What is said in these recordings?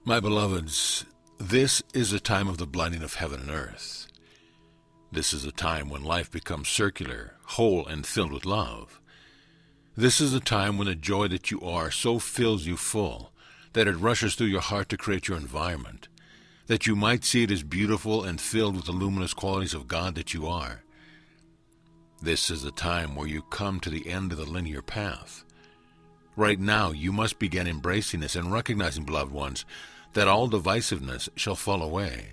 My beloveds, this is a time of the blending of heaven and earth. This is a time when life becomes circular, whole, and filled with love. This is a time when the joy that you are so fills you full that it rushes through your heart to create your environment, that you might see it as beautiful and filled with the luminous qualities of God that you are. This is the time where you come to the end of the linear path. Right now, you must begin embracing this and recognizing, beloved ones, that all divisiveness shall fall away,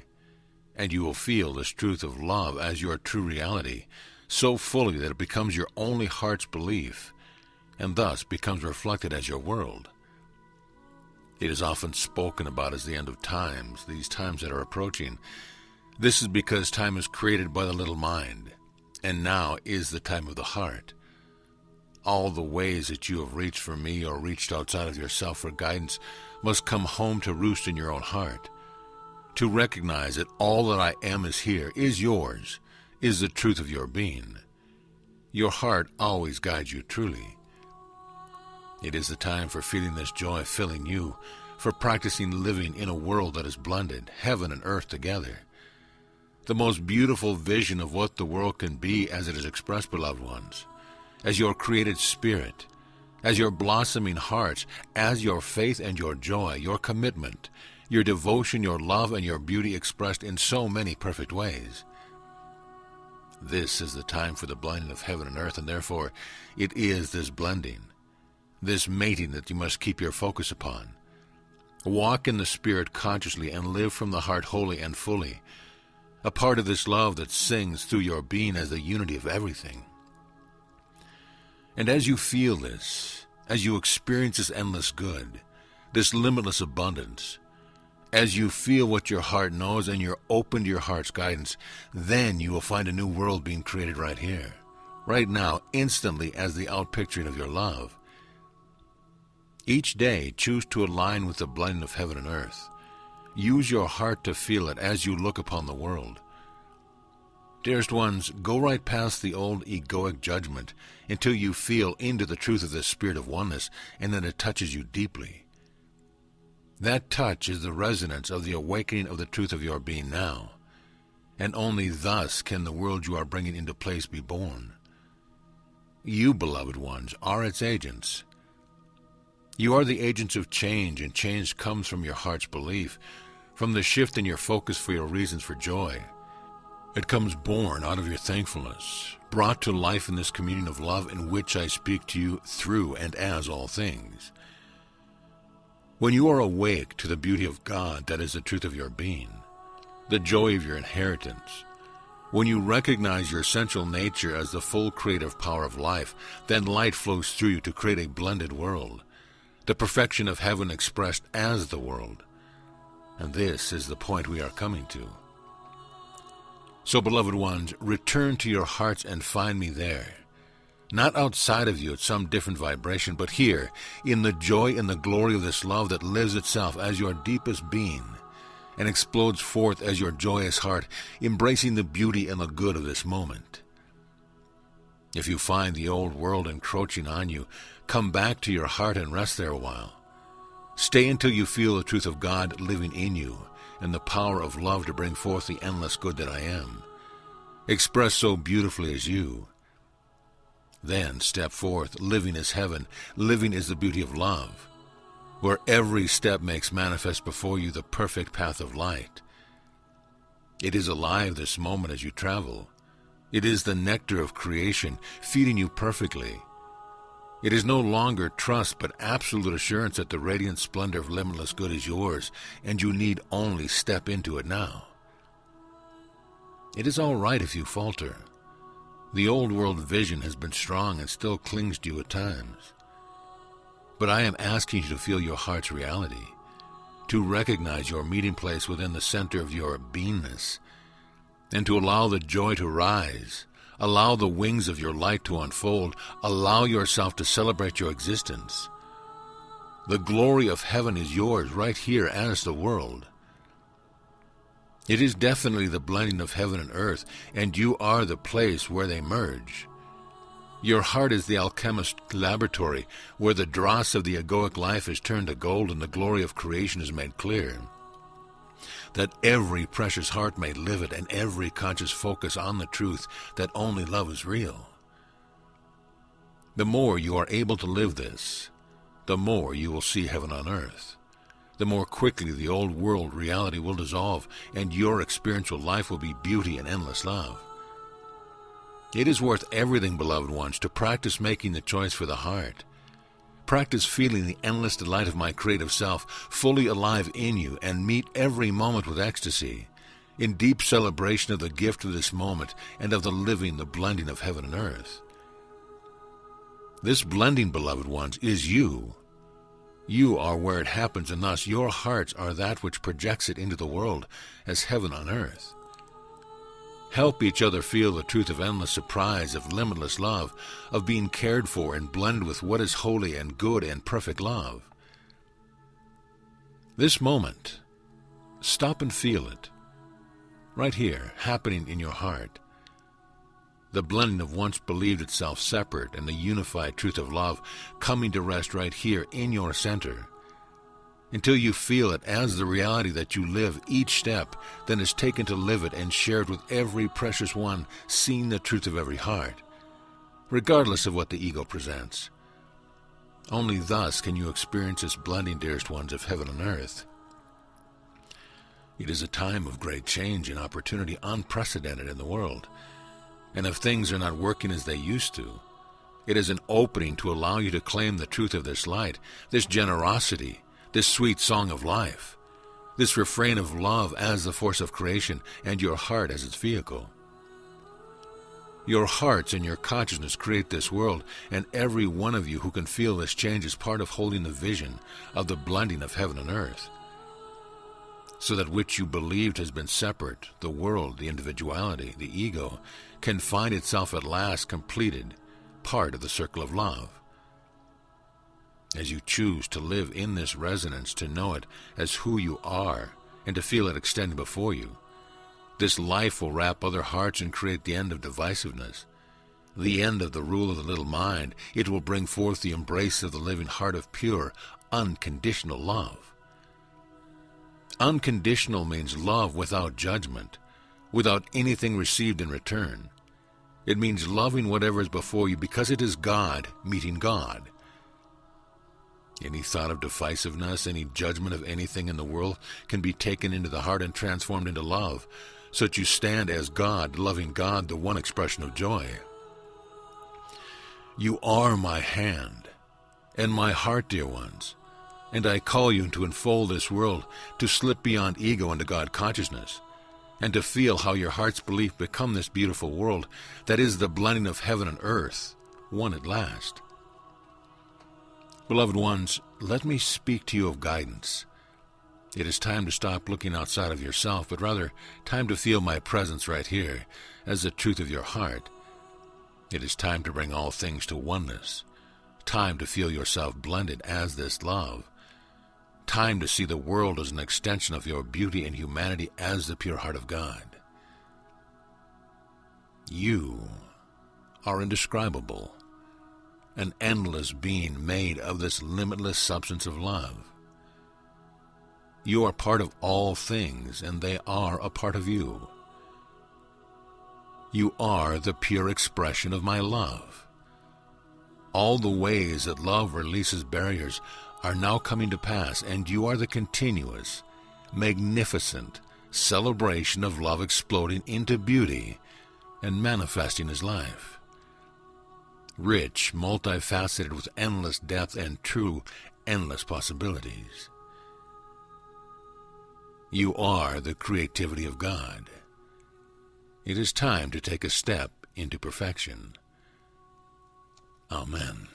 and you will feel this truth of love as your true reality so fully that it becomes your only heart's belief, and thus becomes reflected as your world. It is often spoken about as the end of times, these times that are approaching. This is because time is created by the little mind, and now is the time of the heart. All the ways that you have reached for me or reached outside of yourself for guidance must come home to roost in your own heart. To recognize that all that I am is here, is yours, is the truth of your being. Your heart always guides you truly. It is the time for feeling this joy filling you, for practicing living in a world that is blended, heaven and earth together. The most beautiful vision of what the world can be as it is expressed, beloved ones, as your created spirit, as your blossoming hearts, as your faith and your joy, your commitment, your devotion, your love, and your beauty expressed in so many perfect ways. This is the time for the blending of heaven and earth, and therefore it is this blending, this mating that you must keep your focus upon. Walk in the Spirit consciously and live from the heart wholly and fully, a part of this love that sings through your being as the unity of everything. And as you feel this, as you experience this endless good, this limitless abundance, as you feel what your heart knows and you're open to your heart's guidance, then you will find a new world being created right here, right now, instantly as the outpicturing of your love. Each day, choose to align with the blending of heaven and earth. Use your heart to feel it as you look upon the world. Dearest ones, go right past the old egoic judgment until you feel into the truth of this spirit of oneness, and then it touches you deeply. That touch is the resonance of the awakening of the truth of your being now, and only thus can the world you are bringing into place be born. You, beloved ones, are its agents. You are the agents of change, and change comes from your heart's belief, from the shift in your focus for your reasons for joy. It comes born out of your thankfulness, brought to life in this communion of love in which I speak to you through and as all things. When you are awake to the beauty of God that is the truth of your being, the joy of your inheritance, when you recognize your essential nature as the full creative power of life, then light flows through you to create a blended world, the perfection of heaven expressed as the world. And this is the point we are coming to. So, beloved ones, return to your hearts and find me there. Not outside of you at some different vibration, but here, in the joy and the glory of this love that lives itself as your deepest being and explodes forth as your joyous heart, embracing the beauty and the good of this moment. If you find the old world encroaching on you, come back to your heart and rest there a while. Stay until you feel the truth of God living in you and the power of love to bring forth the endless good that I am, expressed so beautifully as you. Then step forth, living as heaven, living as the beauty of love, where every step makes manifest before you the perfect path of light. It is alive this moment as you travel. It is the nectar of creation, feeding you perfectly. It is no longer trust, but absolute assurance that the radiant splendor of limitless good is yours, and you need only step into it now. It is all right if you falter. The old world vision has been strong and still clings to you at times. But I am asking you to feel your heart's reality, to recognize your meeting place within the center of your beingness, and to allow the joy to rise. Allow the wings of your light to unfold. Allow yourself to celebrate your existence. The glory of heaven is yours right here as the world. It is definitely the blending of heaven and earth, and you are the place where they merge. Your heart is the alchemist's laboratory, where the dross of the egoic life is turned to gold and the glory of creation is made clear. That every precious heart may live it, and every conscious focus on the truth that only love is real. The more you are able to live this, the more you will see heaven on earth. The more quickly the old world reality will dissolve, and your experiential life will be beauty and endless love. It is worth everything, beloved ones, to practice making the choice for the heart. Practice feeling the endless delight of my creative self fully alive in you, and meet every moment with ecstasy, in deep celebration of the gift of this moment and of the living, the blending of heaven and earth. This blending, beloved ones, is you. You are where it happens, and thus your hearts are that which projects it into the world as heaven on earth. Help each other feel the truth of endless surprise, of limitless love, of being cared for and blended with what is holy and good and perfect love. This moment, stop and feel it, right here, happening in your heart. The blending of once believed itself separate and the unified truth of love coming to rest right here in your center, until you feel it as the reality that you live each step, then is taken to live it and shared with every precious one, seeing the truth of every heart, regardless of what the ego presents. Only thus can you experience this blending, dearest ones, of heaven and earth. It is a time of great change and opportunity unprecedented in the world. And if things are not working as they used to, it is an opening to allow you to claim the truth of this light, this generosity, this sweet song of life, this refrain of love as the force of creation, and your heart as its vehicle. Your hearts and your consciousness create this world, and every one of you who can feel this change is part of holding the vision of the blending of heaven and earth. So that which you believed has been separate, the world, the individuality, the ego, can find itself at last completed, part of the circle of love. As you choose to live in this resonance, to know it as who you are, and to feel it extending before you, this life will wrap other hearts and create the end of divisiveness, the end of the rule of the little mind. It will bring forth the embrace of the living heart of pure, unconditional love. Unconditional means love without judgment, without anything received in return. It means loving whatever is before you because it is God meeting God. Any thought of divisiveness, any judgment of anything in the world can be taken into the heart and transformed into love, so that you stand as God, loving God, the one expression of joy. You are my hand and my heart, dear ones, and I call you to enfold this world, to slip beyond ego into God consciousness, and to feel how your heart's belief become this beautiful world that is the blending of heaven and earth, one at last. Beloved ones, let me speak to you of guidance. It is time to stop looking outside of yourself, but rather time to feel my presence right here as the truth of your heart. It is time to bring all things to oneness, time to feel yourself blended as this love, time to see the world as an extension of your beauty and humanity as the pure heart of God. You are indescribable, an endless being made of this limitless substance of love. You are part of all things, and they are a part of you. You are the pure expression of my love. All the ways that love releases barriers are now coming to pass, and you are the continuous, magnificent celebration of love exploding into beauty and manifesting as life. Rich, multifaceted with endless depth and true, endless possibilities. You are the creativity of God. It is time to take a step into perfection. Amen.